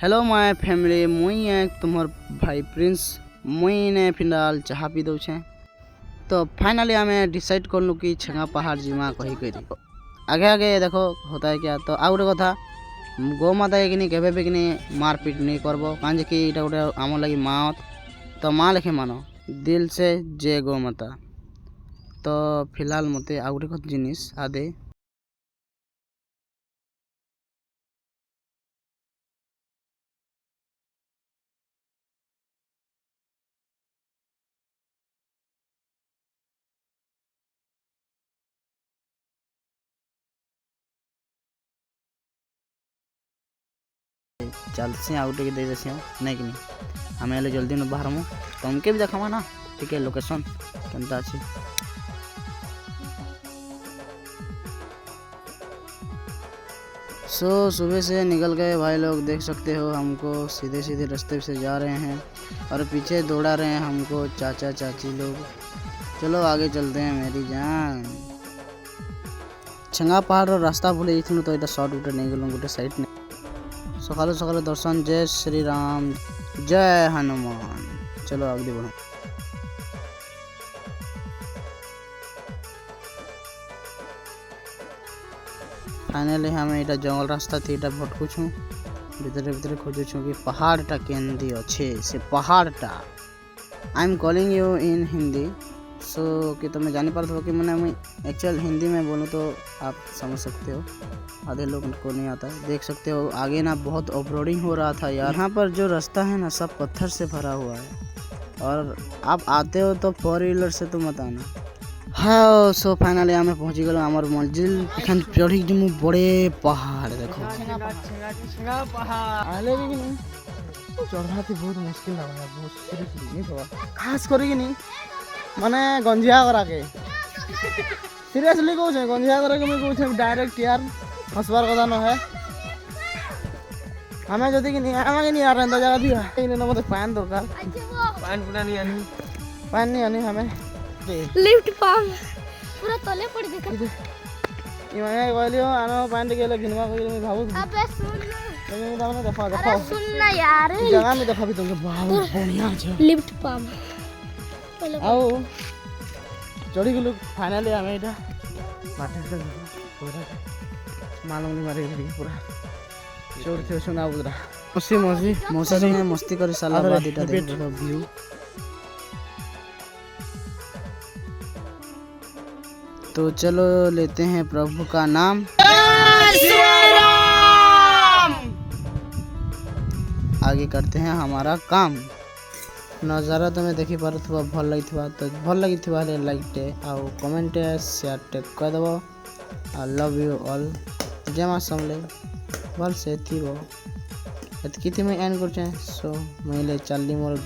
Hello my family मुई एक तुमर भाई प्रिंस मुई ने फिलहाल चाह पी दौछे। तो फाइनली आमे डिसाइड करलु कि छेगा पहाड़ जीमा कही करी आगे आगे देखो होता है क्या। तो आउ गोटे कथा गौ माता कि केवे भी कि मारपीट नहीं करबो काजे कि इटा गोटे आम लगी माँ तो माँ लेखे मानो दिल से जय गौ माता। तो फिलहाल मते आउ गोटे जिनिस आदे चलसी आउ टे दे देसी नहीं कि हमें हेल्ले जल्दी न बाहर मु तुमके भी देखा ना टिके लोकेशन केनता अच्छी। सुबह से निकल गए भाई लोग, देख सकते हो हमको सीधे सीधे रास्ते से जा रहे हैं और पीछे दौड़ा रहे हैं हमको चाचा चाची लोग। चलो आगे चलते हैं मेरी जान। छंगा पहाड़ रास्ता भूल जाइए तो ये सर्ट गुटे नहीं गलु गोटे साइड नहीं सकाल सकाल दर्शन। जय श्री राम जय हनुमान। चलो आगे बढ़ो। फाइनली हमें इटा जंगल रास्ता थी इटा भटकु छु भीतर भीतर खोजु छु कि पहाड़टा केंदी अच्छे से पहाड़टा। I am calling you in Hindi so कि तुम्हें जानी पारत हो कि मैंने मैं एक्चुअल हिंदी में बोलूँ तो आप समझ सकते हो, आधे लोग को नहीं आता। देख सकते हो आगे ना बहुत ऑफरोडिंग हो रहा था यार। यहाँ पर जो रास्ता है ना सब पत्थर से भरा हुआ है और आप आते हो तो 4 व्हीलर से तो मत आना। हाँ सो फाइनली आमे पहुँची गलो आमर मंजिल एखन चढ़ी जमु बड़े पहाड़ देखो चढ़ाती बहुत मुश्किल लगा बहुत सीरियसली नहीं थोड़ा खास करी नहीं माने गंजिया करा के सीरियसली कहूँ गंजिया करा के मैं कहूँ डायरेक्ट यार हंसबार कथा न है। हमें जदि नहीं आमे नहीं आ रहा जगह दिया इन मते पान दरकार पान पुरा नहीं आनी पान नहीं आनी हमें लिफ्ट पाम पूरा तले पड़ देखा इमाने कहलियो आनो पान गेले घिनवा कहि मैं भाबू अबे सुन मैं दामने देखा अरे सुन ना यार जगह में देखा भी तुमके बहुत बढ़िया छ लिफ्ट पाम आओ चढ़ी गेलु फाइनली हमें इटा बाटे से पूरा मालूम नहीं मारे गई पूरा चोर थे सुना उधर मौसी में मस्ती कर साला बाद इटा देखो व्यू। तो चलो लेते हैं प्रभु का नाम आगे करते हैं हमारा काम। नज़ारा तुम्हें देखी पार भल लगी तो भल लगी लाइक आउ कमेंट शेयर कर दबो। आई लव यू ऑल जमा समले भल से थी वो एतकी थी मैं एंड कर सो मैं चलली मोर।